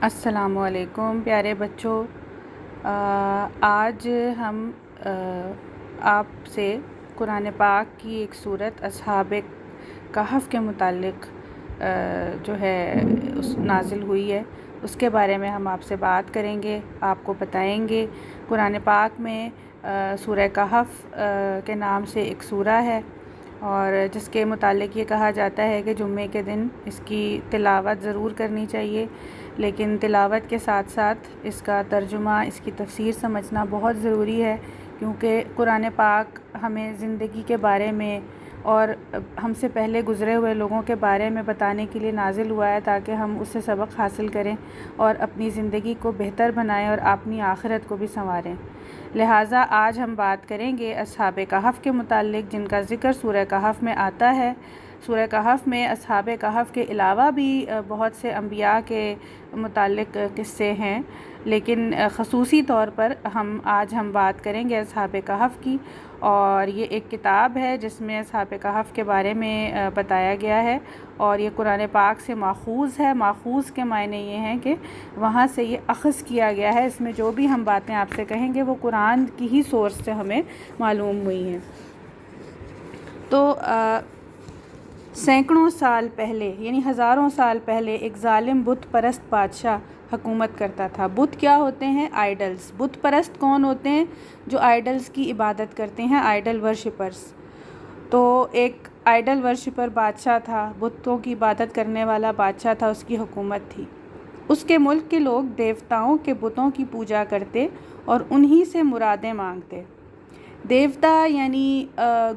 السلام علیکم پیارے بچوں، آج ہم آپ سے قرآن پاک کی ایک سورت اصحاب کہف کے متعلق جو ہے نازل ہوئی ہے اس کے بارے میں ہم آپ سے بات کریں گے، آپ کو بتائیں گے۔ قرآن پاک میں سورہ کہف کے نام سے ایک سورہ ہے اور جس کے متعلق یہ کہا جاتا ہے کہ جمعے کے دن اس کی تلاوت ضرور کرنی چاہیے، لیکن تلاوت کے ساتھ ساتھ اس کا ترجمہ، اس کی تفسیر سمجھنا بہت ضروری ہے، کیونکہ قرآن پاک ہمیں زندگی کے بارے میں اور ہم سے پہلے گزرے ہوئے لوگوں کے بارے میں بتانے کے لیے نازل ہوا ہے، تاکہ ہم اس سے سبق حاصل کریں اور اپنی زندگی کو بہتر بنائیں اور اپنی آخرت کو بھی سنواریں۔ لہٰذا آج ہم بات کریں گے اصحاب کہف کے متعلق، جن کا ذکر سورہ کہف میں آتا ہے۔ سورہ کہف میں اصحاب کہف کے علاوہ بھی بہت سے انبیاء کے متعلق قصے ہیں، لیکن خصوصی طور پر آج ہم بات کریں گے اصحاب کہف کی، اور یہ ایک کتاب ہے جس میں اصحاب کہف کے بارے میں بتایا گیا ہے، اور یہ قرآن پاک سے ماخوذ ہے۔ ماخوذ کے معنی یہ ہیں کہ وہاں سے یہ اخذ کیا گیا ہے، اس میں جو بھی ہم باتیں آپ سے کہیں گے وہ قرآن کی ہی سورس سے ہمیں معلوم ہوئی ہیں۔ تو سینکڑوں سال پہلے، یعنی ہزاروں سال پہلے، ایک ظالم بت پرست بادشاہ حکومت کرتا تھا۔ بت کیا ہوتے ہیں؟ آئیڈلز۔ بت پرست کون ہوتے ہیں؟ جو آئیڈلز کی عبادت کرتے ہیں، آئیڈل ورشپرز۔ تو ایک آئیڈل ورشپر بادشاہ تھا، بتوں کی عبادت کرنے والا بادشاہ تھا، اس کی حکومت تھی۔ اس کے ملک کے لوگ دیوتاؤں کے بتوں کی پوجا کرتے اور انہی سے مرادیں مانگتے۔ دیوتا یعنی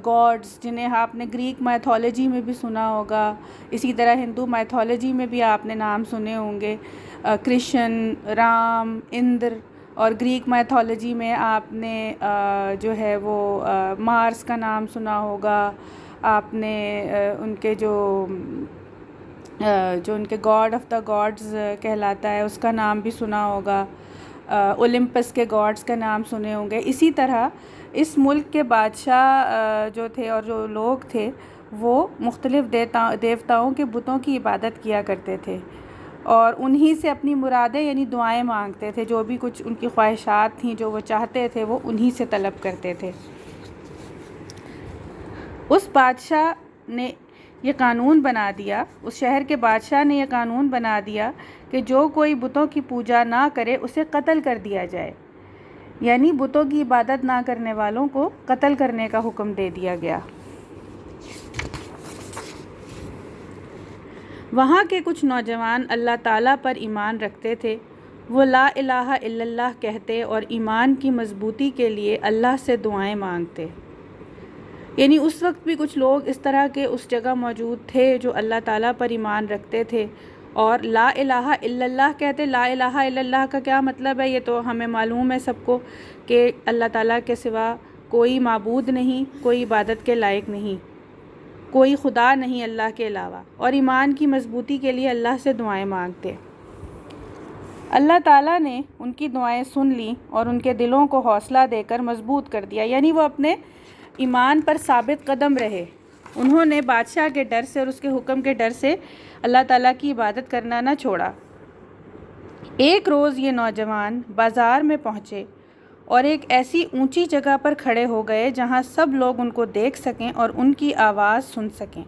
گاڈز، جنہیں آپ نے گریک میتھولوجی میں بھی سنا ہوگا، اسی طرح ہندو میتھولوجی میں بھی آپ نے نام سنے ہوں گے، کرشن، رام، اندر، اور گریک میتھولوجی میں آپ نے جو ہے وہ مارس کا نام سنا ہوگا، آپ نے ان کے جو ان کے گاڈ آف دا گاڈز کہلاتا ہے اس کا نام بھی سنا ہوگا، اولمپس کے گاڈز کا نام سنے ہوں گے۔ اسی طرح اس ملک کے بادشاہ جو تھے اور جو لوگ تھے وہ مختلف دیوتاؤں کے بتوں کی عبادت کیا کرتے تھے، اور انہی سے اپنی مرادیں یعنی دعائیں مانگتے تھے۔ جو بھی کچھ ان کی خواہشات تھیں، جو وہ چاہتے تھے، وہ انہی سے طلب کرتے تھے۔ اس بادشاہ نے یہ قانون بنا دیا، اس شہر کے بادشاہ نے یہ قانون بنا دیا کہ جو کوئی بتوں کی پوجا نہ کرے اسے قتل کر دیا جائے، یعنی بتوں کی عبادت نہ کرنے والوں کو قتل کرنے کا حکم دے دیا گیا۔ وہاں کے کچھ نوجوان اللہ تعالیٰ پر ایمان رکھتے تھے، وہ لا الہ الا اللہ کہتے اور ایمان کی مضبوطی کے لیے اللہ سے دعائیں مانگتے۔ یعنی اس وقت بھی کچھ لوگ اس طرح کے اس جگہ موجود تھے جو اللہ تعالیٰ پر ایمان رکھتے تھے اور لا الہ الا اللہ کہتے۔ لا الہ الا اللہ کا کیا مطلب ہے؟ یہ تو ہمیں معلوم ہے سب کو کہ اللہ تعالیٰ کے سوا کوئی معبود نہیں، کوئی عبادت کے لائق نہیں، کوئی خدا نہیں اللہ کے علاوہ، اور ایمان کی مضبوطی کے لیے اللہ سے دعائیں مانگتے۔ اللہ تعالیٰ نے ان کی دعائیں سن لیں اور ان کے دلوں کو حوصلہ دے کر مضبوط کر دیا، یعنی وہ اپنے ایمان پر ثابت قدم رہے۔ انہوں نے بادشاہ کے ڈر سے اور اس کے حکم کے ڈر سے اللہ تعالیٰ کی عبادت کرنا نہ چھوڑا۔ ایک روز یہ نوجوان بازار میں پہنچے اور ایک ایسی اونچی جگہ پر کھڑے ہو گئے جہاں سب لوگ ان کو دیکھ سکیں اور ان کی آواز سن سکیں۔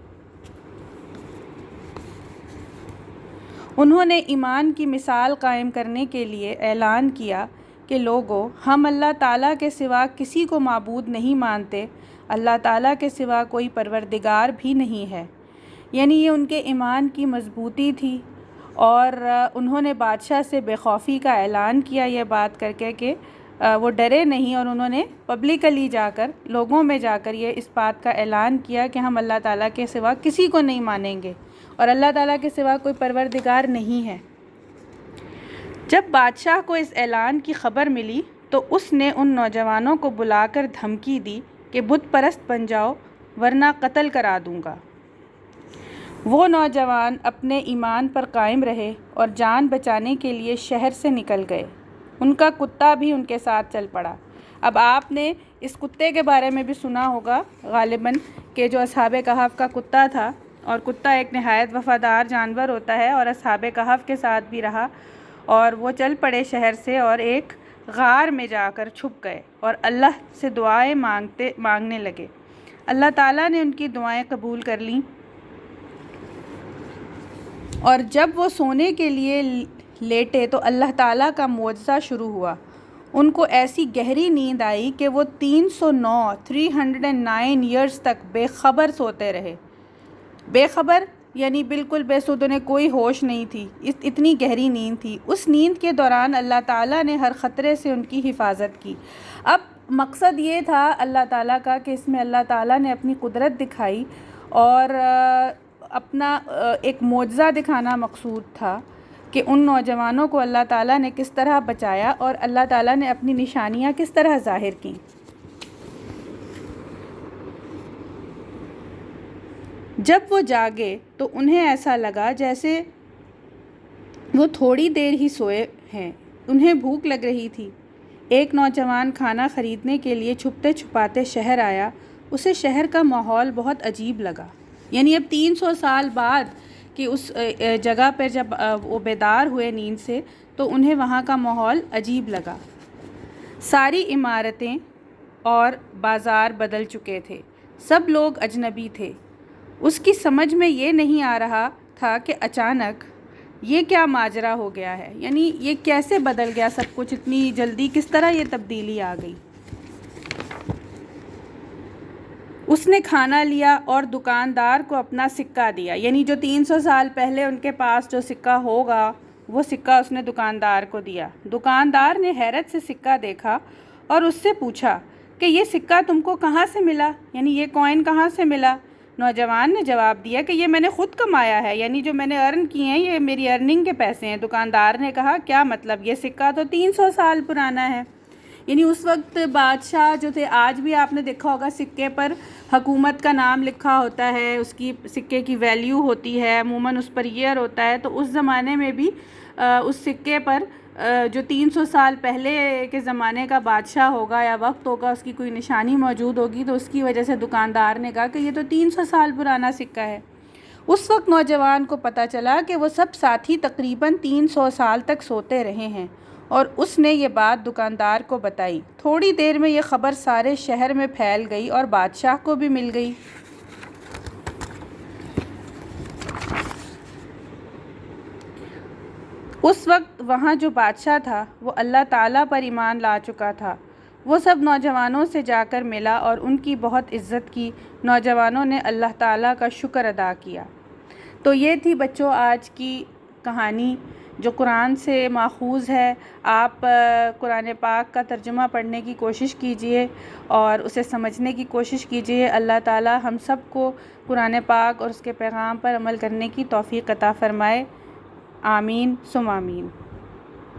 انہوں نے ایمان کی مثال قائم کرنے کے لیے اعلان کیا کہ لوگو، ہم اللہ تعالیٰ کے سوا کسی کو معبود نہیں مانتے، اللہ تعالیٰ کے سوا کوئی پروردگار بھی نہیں ہے۔ یعنی یہ ان کے ایمان کی مضبوطی تھی، اور انہوں نے بادشاہ سے بے خوفی کا اعلان کیا یہ بات کر کے کہ وہ ڈرے نہیں، اور انہوں نے پبلکلی جا کر، لوگوں میں جا کر یہ اس بات کا اعلان کیا کہ ہم اللہ تعالیٰ کے سوا کسی کو نہیں مانیں گے اور اللہ تعالیٰ کے سوا کوئی پروردگار نہیں ہے۔ جب بادشاہ کو اس اعلان کی خبر ملی تو اس نے ان نوجوانوں کو بلا کر دھمکی دی کہ بت پرست بن جاؤ ورنہ قتل کرا دوں گا۔ وہ نوجوان اپنے ایمان پر قائم رہے اور جان بچانے کے لیے شہر سے نکل گئے۔ ان کا کتا بھی ان کے ساتھ چل پڑا۔ اب آپ نے اس کتے کے بارے میں بھی سنا ہوگا غالباً کہ جو اصحاب کہف کا کتا تھا، اور کتا ایک نہایت وفادار جانور ہوتا ہے اور اصحاب کہف کے ساتھ بھی رہا، اور وہ چل پڑے شہر سے اور ایک غار میں جا کر چھپ گئے اور اللہ سے دعائیں مانگنے لگے۔ اللہ تعالیٰ نے ان کی دعائیں قبول کر لیں، اور جب وہ سونے کے لیے لیٹے تو اللہ تعالیٰ کا معجزہ شروع ہوا۔ ان کو ایسی گہری نیند آئی کہ وہ 309 ایئرز تک بے خبر سوتے رہے۔ بے خبر یعنی بالکل بے سود، انہیں کوئی ہوش نہیں تھی، اتنی گہری نیند تھی۔ اس نیند کے دوران اللہ تعالیٰ نے ہر خطرے سے ان کی حفاظت کی۔ اب مقصد یہ تھا اللہ تعالیٰ کا کہ اس میں اللہ تعالیٰ نے اپنی قدرت دکھائی اور اپنا ایک معجزہ دکھانا مقصود تھا کہ ان نوجوانوں کو اللہ تعالیٰ نے کس طرح بچایا اور اللہ تعالیٰ نے اپنی نشانیاں کس طرح ظاہر کیں۔ جب وہ جاگے تو انہیں ایسا لگا جیسے وہ تھوڑی دیر ہی سوئے ہیں۔ انہیں بھوک لگ رہی تھی۔ ایک نوجوان کھانا خریدنے کے لیے چھپتے چھپاتے شہر آیا۔ اسے شہر کا ماحول بہت عجیب لگا، یعنی اب 300 سال بعد کہ اس جگہ پر جب وہ بیدار ہوئے نیند سے تو انہیں وہاں کا ماحول عجیب لگا۔ ساری عمارتیں اور بازار بدل چکے تھے، سب لوگ اجنبی تھے۔ اس کی سمجھ میں یہ نہیں آ رہا تھا کہ اچانک یہ کیا ماجرا ہو گیا ہے، یعنی یہ کیسے بدل گیا سب کچھ اتنی جلدی، کس طرح یہ تبدیلی آ گئی۔ اس نے کھانا لیا اور دکاندار کو اپنا سکہ دیا، یعنی جو 300 سال پہلے ان کے پاس جو سکہ ہوگا وہ سکہ اس نے دکاندار کو دیا۔ دکاندار نے حیرت سے سکہ دیکھا اور اس سے پوچھا کہ یہ سکہ تم کو کہاں سے ملا، یعنی یہ کوئن کہاں سے ملا؟ نوجوان نے جواب دیا کہ یہ میں نے خود کمایا ہے، یعنی جو میں نے ارن کیے ہیں یہ میری ارننگ کے پیسے ہیں۔ دکاندار نے کہا کیا مطلب؟ یہ سکہ تو 300 سال پرانا ہے۔ یعنی اس وقت بادشاہ جو تھے، آج بھی آپ نے دیکھا ہوگا سکے پر حکومت کا نام لکھا ہوتا ہے، اس کی سکے کی ویلیو ہوتی ہے، عموماً اس پر ایئر ہوتا ہے، تو اس زمانے میں بھی اس سکے پر جو 300 سال پہلے کے زمانے کا بادشاہ ہوگا یا وقت ہوگا، اس کی کوئی نشانی موجود ہوگی، تو اس کی وجہ سے دکاندار نے کہا کہ یہ تو 300 سال پرانا سکہ ہے۔ اس وقت نوجوان کو پتہ چلا کہ وہ سب ساتھی تقریباً 300 سال تک سوتے رہے ہیں، اور اس نے یہ بات دکاندار کو بتائی۔ تھوڑی دیر میں یہ خبر سارے شہر میں پھیل گئی اور بادشاہ کو بھی مل گئی۔ اس وقت وہاں جو بادشاہ تھا وہ اللہ تعالیٰ پر ایمان لا چکا تھا۔ وہ سب نوجوانوں سے جا کر ملا اور ان کی بہت عزت کی۔ نوجوانوں نے اللہ تعالیٰ کا شکر ادا کیا۔ تو یہ تھی بچوں آج کی کہانی جو قرآن سے ماخوذ ہے۔ آپ قرآن پاک کا ترجمہ پڑھنے کی کوشش کیجئے اور اسے سمجھنے کی کوشش کیجئے۔ اللہ تعالیٰ ہم سب کو قرآن پاک اور اس کے پیغام پر عمل کرنے کی توفیق عطا فرمائے۔ آمین ثم آمین۔